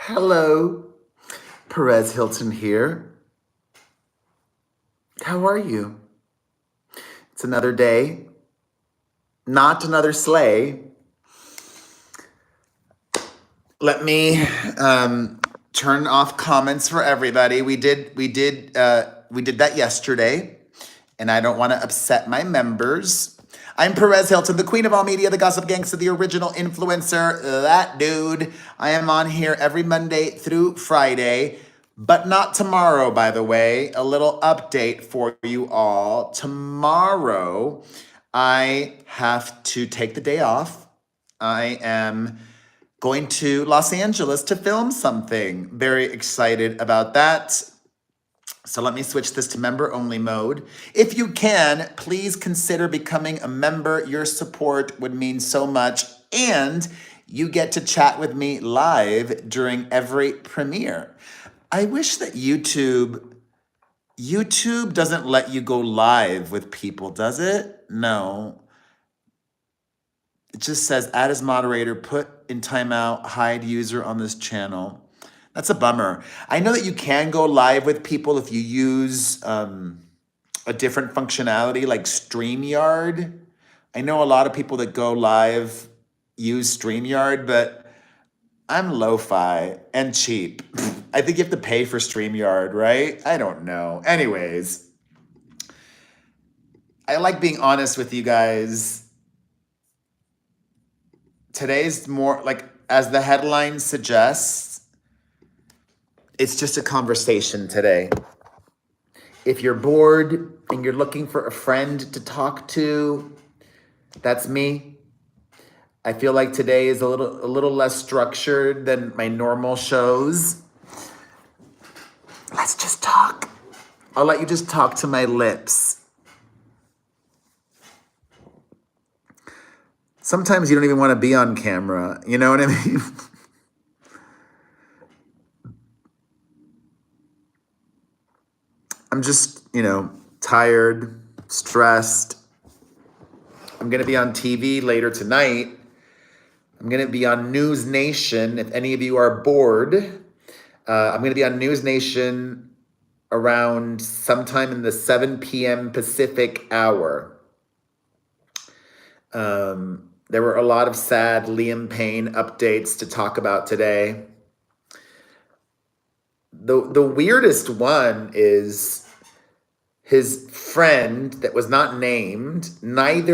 Hello, Perez Hilton here. How are you? It's another day, not another sleigh. Let me turn off comments for everybody. We did that yesterday, and I don't want to upset my members. I'm Perez Hilton, the queen of all media, the gossip gangster, the original influencer, that dude. I am on here every Monday through Friday, but not tomorrow, by the way. A little update for you all. Tomorrow, I have to take the day off. I am going to Los Angeles to film something. Very excited about that. So let me switch this to member only mode. If you can, please consider becoming a member. Your support would mean so much. And you get to chat with me live during every premiere. I wish that YouTube doesn't let you go live with people, does it? No. It just says add as moderator, put in timeout, hide user on this channel. That's a bummer. I know that you can go live with people if you use a different functionality like StreamYard. I know a lot of people that go live use StreamYard, but I'm lo-fi and cheap. I think you have to pay for StreamYard, right? I don't know. Anyways, I like being honest with you guys. Today's more like, as the headline suggests, it's just a conversation today. If you're bored and you're looking for a friend to talk to, that's me. I feel like today is a little less structured than my normal shows. Let's just talk. I'll let you just talk to my lips. Sometimes you don't even want to be on camera. You know what I mean? I'm just, tired, stressed. I'm going to be on TV later tonight. I'm going to be on News Nation. If any of you are bored, I'm going to be on News Nation around sometime in the 7 p.m. Pacific hour. There were a lot of sad Liam Payne updates to talk about today. The weirdest one is his friend that was not named. None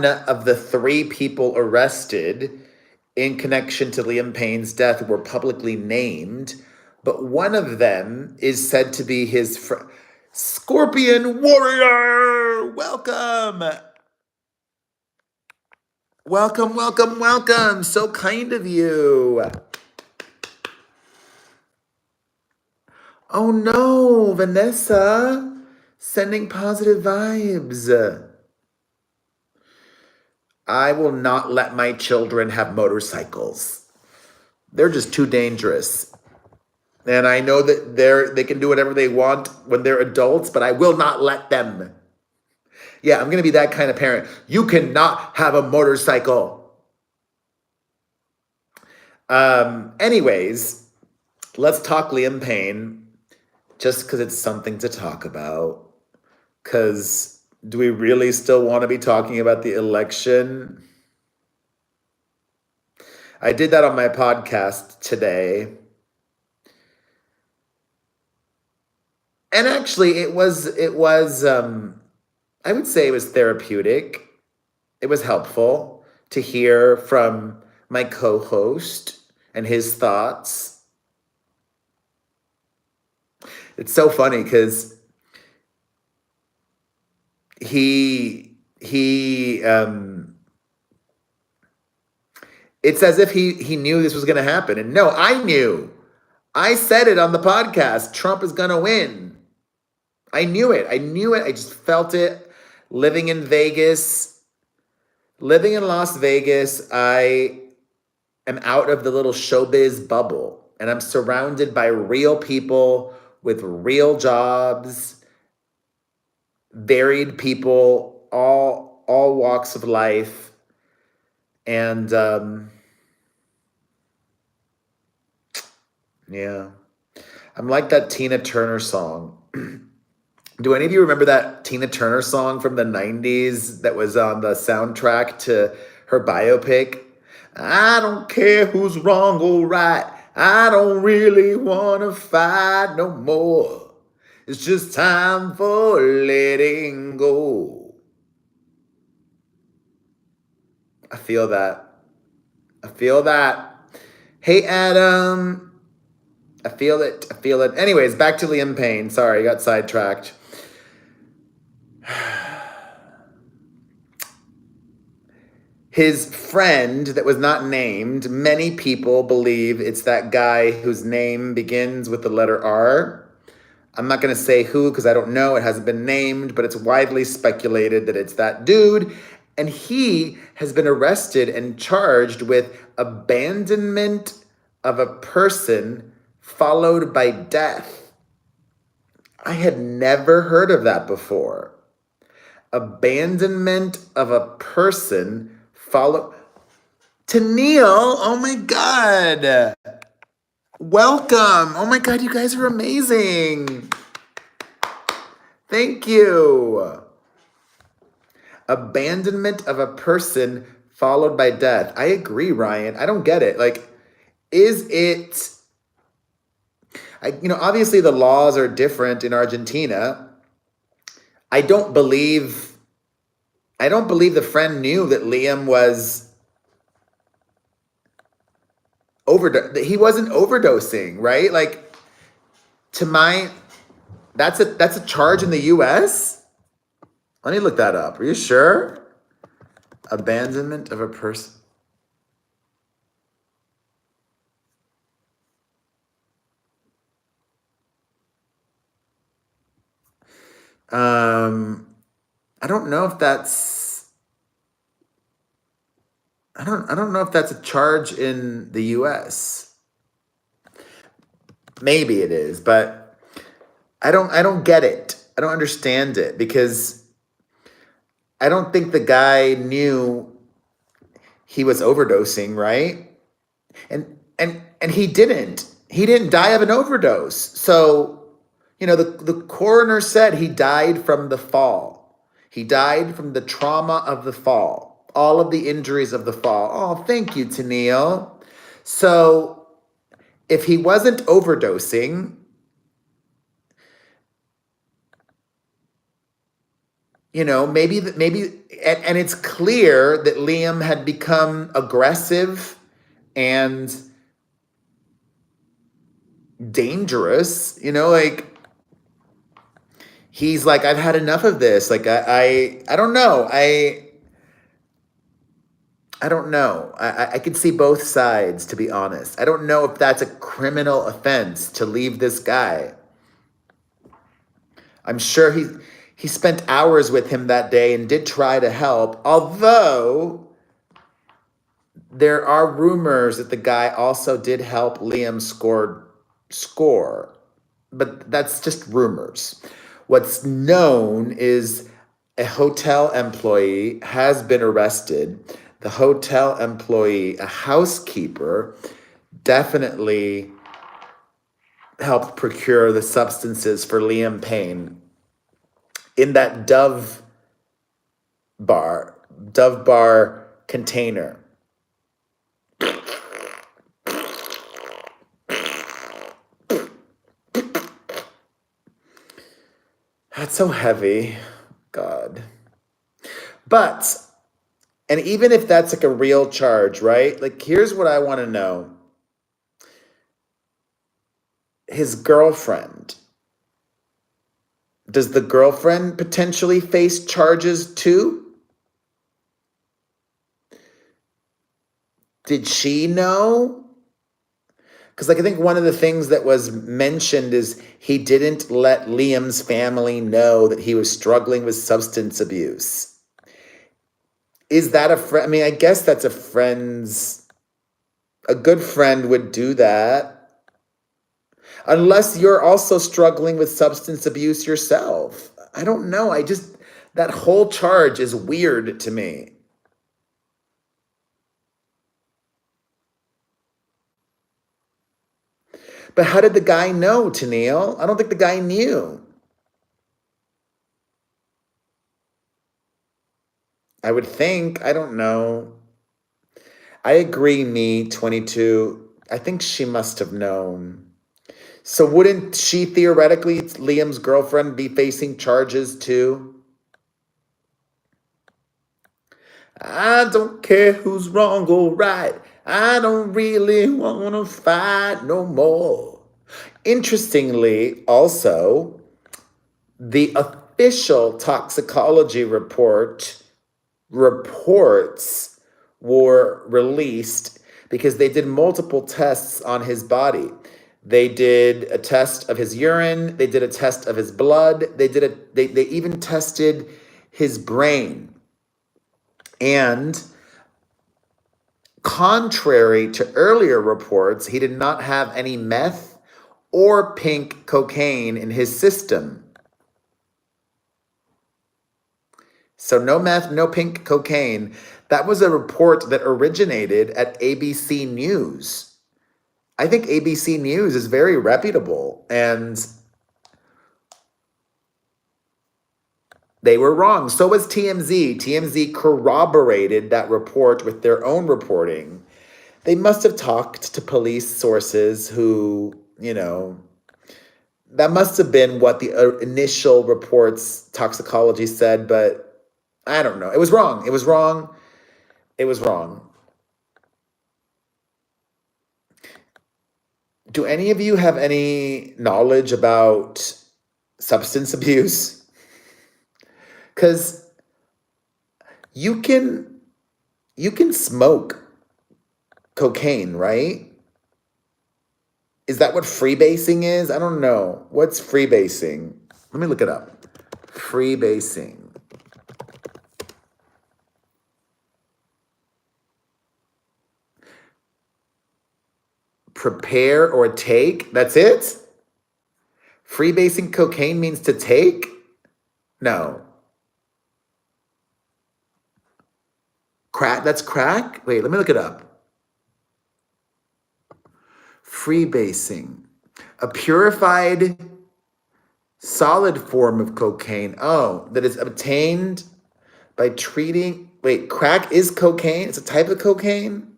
of the 3 people arrested in connection to Liam Payne's death were publicly named, but one of them is said to be his friend. Scorpion Warrior! Welcome! Welcome, welcome, welcome. So kind of you. Oh no, Vanessa, sending positive vibes. I will not let my children have motorcycles. They're just too dangerous. And I know that they can do whatever they want when they're adults, but I will not let them. Yeah, I'm going to be that kind of parent. You cannot have a motorcycle. Anyways, let's talk Liam Payne, just because it's something to talk about. Because do we really still want to be talking about the election? I did that on my podcast today. And actually, it was I would say it was therapeutic. It was helpful to hear from my co-host and his thoughts. It's so funny because it's as if he knew this was going to happen. And no, I knew. I said it on the podcast. Trump is going to win. I knew it. I just felt it. Living in Las Vegas, I am out of the little showbiz bubble. And I'm surrounded by real people with real jobs, varied people, all walks of life. And Yeah. I'm like that Tina Turner song. Do any of you remember that Tina Turner song from the 90s that was on the soundtrack to her biopic? I don't care who's wrong or right. I don't really want to fight no more. It's just time for letting go. I feel that. I feel that. Hey, Adam. I feel it. I feel it. Anyways, back to Liam Payne. Sorry, I got sidetracked. His friend that was not named, many people believe it's that guy whose name begins with the letter R. I'm not going to say who because I don't know. It hasn't been named, but it's widely speculated that it's that dude. And he has been arrested and charged with abandonment of a person followed by death. I had never heard of that before. Abandonment of a person followed. Tennille, oh my God. Welcome. Oh my God, you guys are amazing. Thank you. Abandonment of a person followed by death. I agree, Ryan. I don't get it. Like, is it, obviously the laws are different in Argentina. I don't believe the friend knew that Liam was he wasn't overdosing, right? Like, that's a charge in the US? Let me look that up. Are you sure? Abandonment of a person. I don't know if that's I don't know if that's a charge in the US. Maybe it is, but I don't get it. I don't understand it because I don't think the guy knew he was overdosing, right? And he didn't. He didn't die of an overdose. So, the coroner said he died from the fall. He died from the trauma of the fall. All of the injuries of the fall. Oh, thank you, Tennille. So, if he wasn't overdosing, maybe and it's clear that Liam had become aggressive and dangerous, like he's like, I've had enough of this. Like, I don't know. I don't know. I can see both sides, to be honest. I don't know if that's a criminal offense to leave this guy. I'm sure he spent hours with him that day and did try to help, although there are rumors that the guy also did help Liam score, but that's just rumors. What's known is a hotel employee has been arrested. The hotel employee, a housekeeper, definitely helped procure the substances for Liam Payne in that Dove bar container. That's so heavy. God. But, and even if that's like a real charge, right? Like, here's what I want to know. His girlfriend. Does the girlfriend potentially face charges too? Did she know? Because, like, I think one of the things that was mentioned is he didn't let Liam's family know that he was struggling with substance abuse. Is that a friend? I mean, I guess that's a good friend would do that. Unless you're also struggling with substance abuse yourself. I don't know. That whole charge is weird to me. But how did the guy know, Tennille? I don't think the guy knew. I would think. I don't know. I agree, me, 22. I think she must have known. So wouldn't she theoretically, Liam's girlfriend, be facing charges too? I don't care who's wrong or right. I don't really want to fight no more. Interestingly, also, the official toxicology reports were released because they did multiple tests on his body. They did a test of his urine, they did a test of his blood, they even tested his brain. And contrary to earlier reports, he did not have any meth or pink cocaine in his system. So no meth, no pink cocaine. That was a report that originated at ABC News. I think ABC News is very reputable, and they were wrong. So was TMZ. TMZ corroborated that report with their own reporting. They must have talked to police sources who, that must have been what the initial reports toxicology said, but I don't know. It was wrong. It was wrong. It was wrong. Do any of you have any knowledge about substance abuse? Because you can smoke cocaine, right? Is that what freebasing is? I don't know. What's freebasing? Let me look it up. Freebasing. Prepare or take? That's it? Freebasing cocaine means to take? No. Crack? That's crack? Wait, let me look it up. Freebasing. A purified solid form of cocaine. Oh, that is obtained by treating. Wait, crack is cocaine? It's a type of cocaine?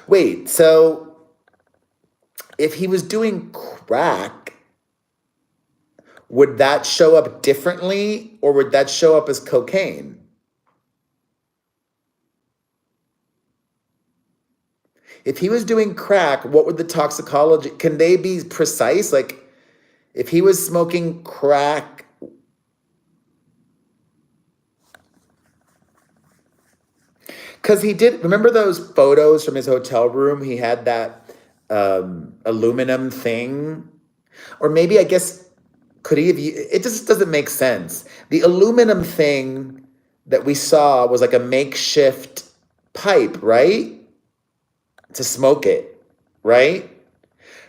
Wait, so if he was doing crack, would that show up differently or would that show up as cocaine? If he was doing crack, what would the toxicology, can they be precise? Like if he was smoking crack, because he did, remember those photos from his hotel room? He had that aluminum thing, or maybe I guess, could he have, it just doesn't make sense. The aluminum thing that we saw was like a makeshift pipe, right? To smoke it, right?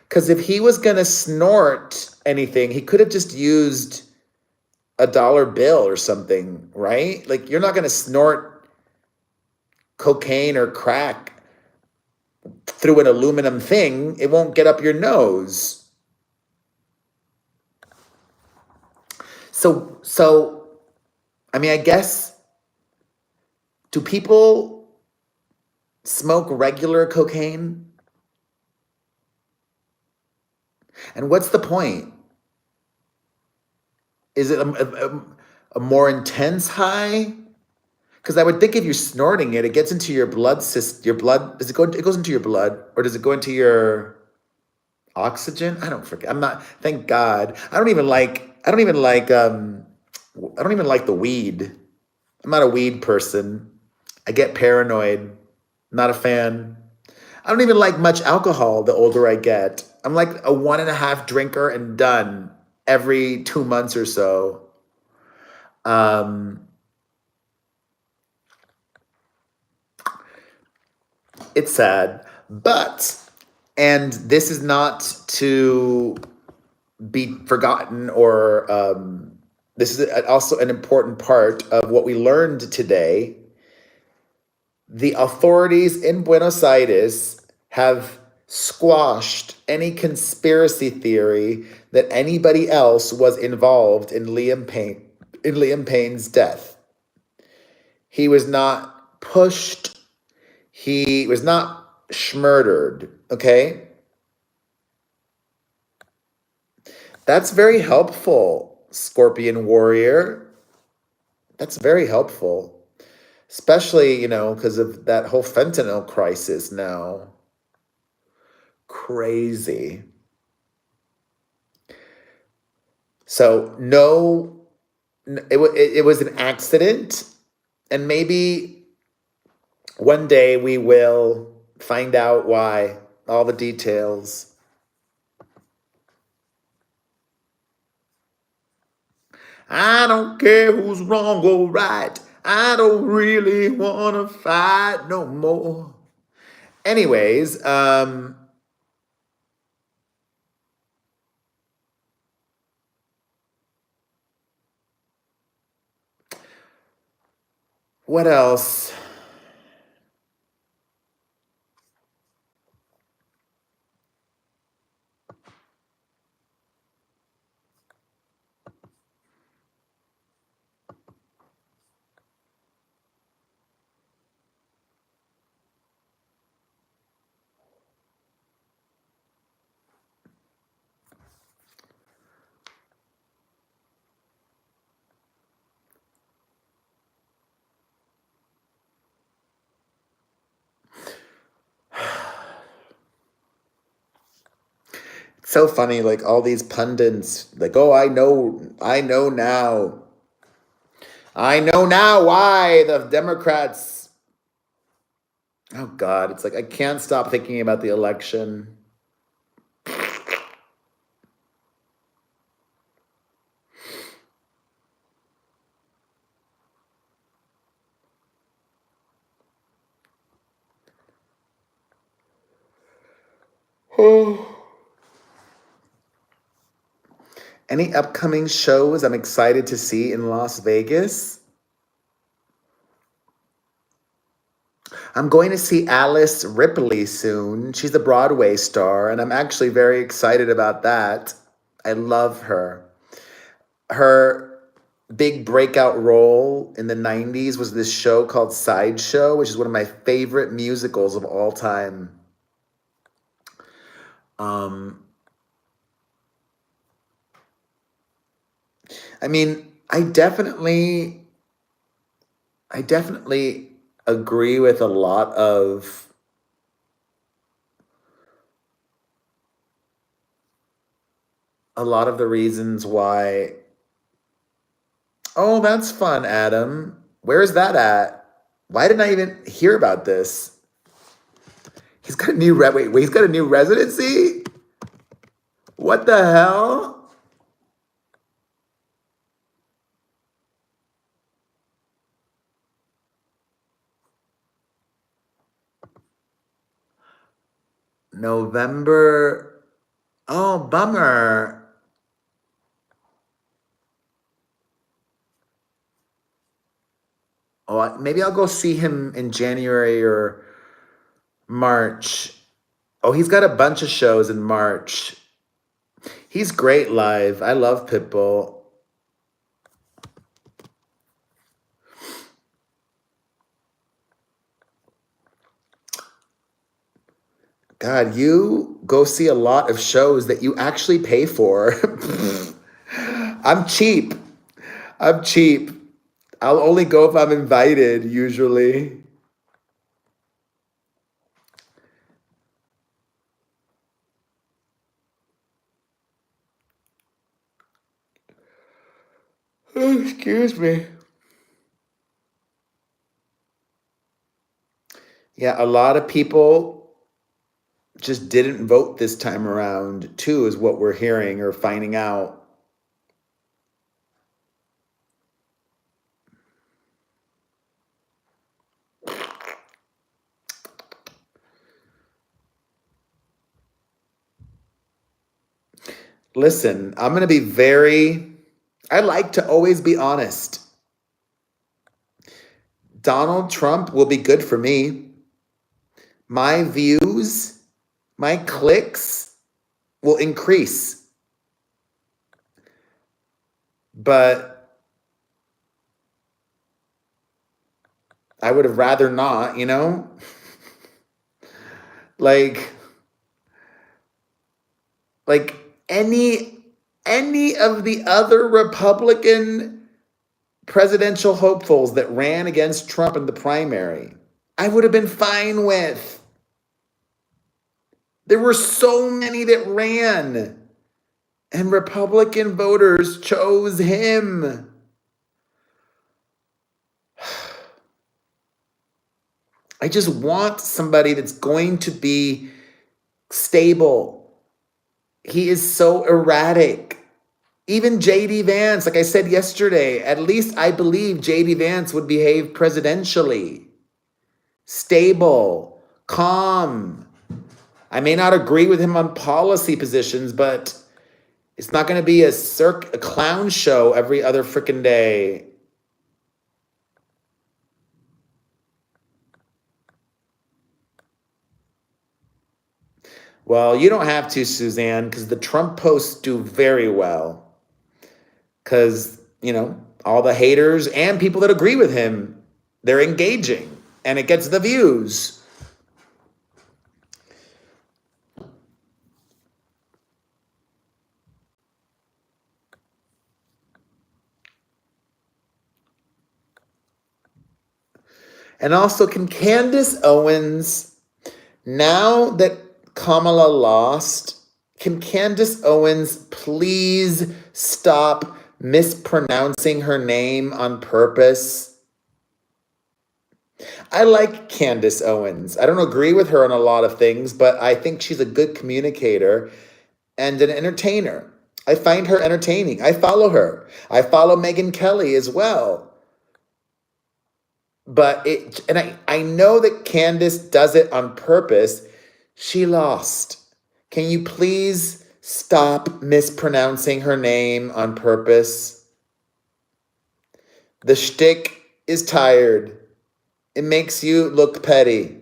Because if he was going to snort anything, he could have just used a dollar bill or something, right? Like you're not going to snort cocaine or crack through an aluminum thing. It won't get up your nose. So, I mean, I guess, do people smoke regular cocaine? And what's the point? Is it a more intense high? Because I would think if you're snorting it, it gets into your blood system. Your blood, does it go? It goes into your blood, or does it go into your oxygen? I don't forget. I'm not. Thank God. I don't even like the weed. I'm not a weed person. I get paranoid. Not a fan. I don't even like much alcohol the older I get. I'm like a 1.5 drinker and done every 2 months or so. It's sad, and this is not to be forgotten, or this is also an important part of what we learned today. The authorities in Buenos Aires have squashed any conspiracy theory that anybody else was involved in Liam Payne's death. He was not pushed. He was not schmurdered, okay? That's very helpful, Scorpion Warrior. That's very helpful. Especially, because of that whole fentanyl crisis now. Crazy. So, no, it was an accident. And maybe one day we will find out why, all the details. I don't care who's wrong or right. I don't really want to fight no more. Anyways, what else? It's so funny, like all these pundits, like, oh, I know now. I know now why the Democrats. Oh, God, it's like I can't stop thinking about the election. Any upcoming shows I'm excited to see in Las Vegas? I'm going to see Alice Ripley soon. She's a Broadway star, and I'm actually very excited about that. I love her. Her big breakout role in the 90s was this show called Sideshow, which is one of my favorite musicals of all time. I mean, I definitely agree with a lot of the reasons why. Oh, that's fun, Adam. Where's that at? Why didn't I even hear about this? He's got a new wait, he's got a new residency? What the hell? November. Oh, bummer. Oh, maybe I'll go see him in January or March. Oh, he's got a bunch of shows in March. He's great live. I love Pitbull. God, you go see a lot of shows that you actually pay for. I'm cheap. I'm cheap. I'll only go if I'm invited, usually. Oh, excuse me. Yeah, a lot of people just didn't vote this time around, too, is what we're hearing or finding out. Listen, I'm going to be I like to always be honest. Donald Trump will be good for me. My views my clicks will increase. But I would have rather not, you know? Like like any of the other Republican presidential hopefuls that ran against Trump in the primary, I would have been fine with. There were so many that ran, and Republican voters chose him. I just want somebody that's going to be stable. He is so erratic. Even J.D. Vance, like I said yesterday, at least I believe J.D. Vance would behave presidentially. Stable, calm. I may not agree with him on policy positions, but it's not going to be a clown show every other freaking day. Well, you don't have to, Suzanne, because the Trump posts do very well. Because, all the haters and people that agree with him, they're engaging, and it gets the views. And also, can Candace Owens, now that Kamala lost, can Candace Owens please stop mispronouncing her name on purpose? I like Candace Owens. I don't agree with her on a lot of things, but I think she's a good communicator and an entertainer. I find her entertaining. I follow her. I follow Megyn Kelly as well. But I know that Candace does it on purpose. She lost. Can you please stop mispronouncing her name on purpose? The shtick is tired. It makes you look petty.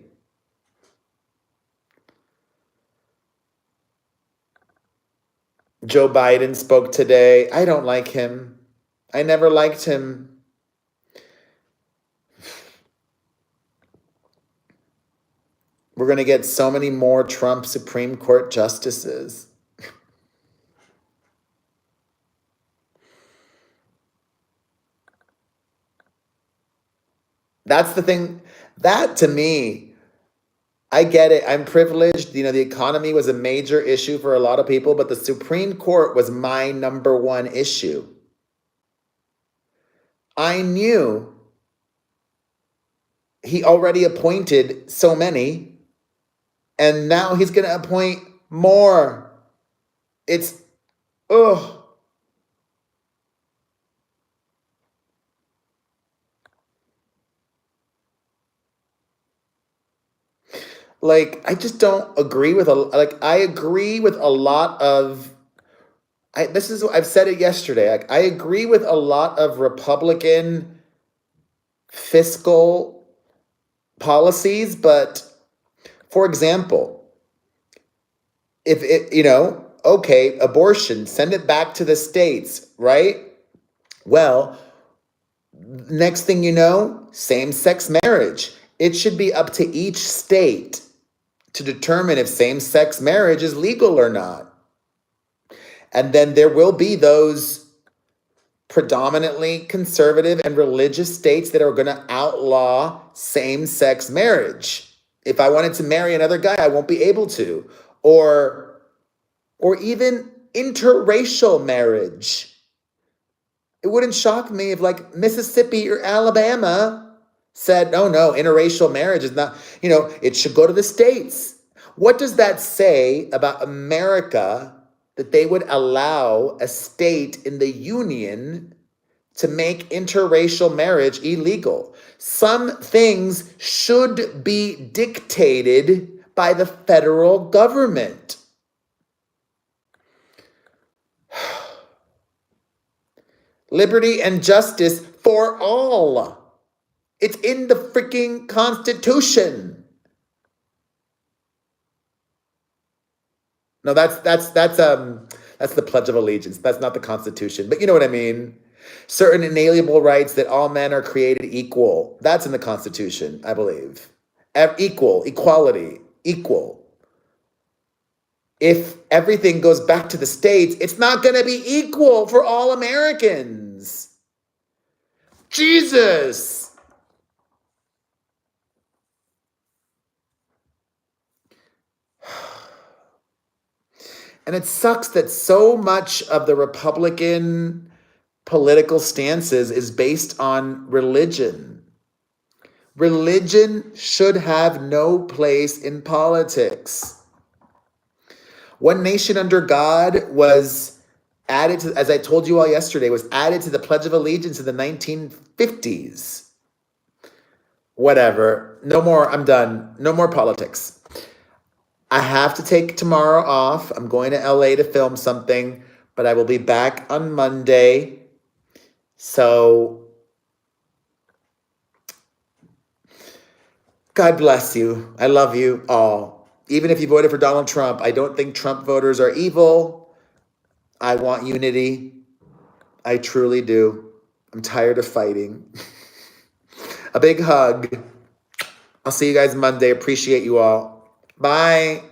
Joe Biden spoke today. I don't like him. I never liked him. We're going to get so many more Trump Supreme Court justices. That's the thing. That, to me, I get it. I'm privileged. The economy was a major issue for a lot of people, but the Supreme Court was my number one issue. I knew he already appointed so many, and now he's going to appoint more. It's, ugh. I just don't agree with I agree with a lot of, I've said it yesterday. I agree with a lot of Republican fiscal policies, but for example, if okay, abortion, send it back to the states, right? Well, next thing you know, same-sex marriage. It should be up to each state to determine if same-sex marriage is legal or not. And then there will be those predominantly conservative and religious states that are going to outlaw same-sex marriage. If I wanted to marry another guy, I won't be able to. Or even interracial marriage. It wouldn't shock me if Mississippi or Alabama said, oh no, interracial marriage is not, it should go to the states. What does that say about America that they would allow a state in the union to make interracial marriage illegal? Some things should be dictated by the federal government. Liberty and justice for all. It's in the freaking Constitution. No, that's the Pledge of Allegiance. That's not the Constitution. But you know what I mean? Certain inalienable rights that all men are created equal. That's in the Constitution, I believe. Equal, equality, equal. If everything goes back to the states, it's not going to be equal for all Americans. Jesus. And it sucks that so much of the Republican political stances is based on religion. Religion should have no place in politics. One Nation Under God was added to, as I told you all yesterday, was added to the Pledge of Allegiance in the 1950s. Whatever. No more. I'm done. No more politics. I have to take tomorrow off. I'm going to LA to film something, but I will be back on Monday. So, God bless you. I love you all. Even if you voted for Donald Trump, I don't think Trump voters are evil. I want unity. I truly do. I'm tired of fighting. A big hug. I'll see you guys Monday. Appreciate you all. Bye.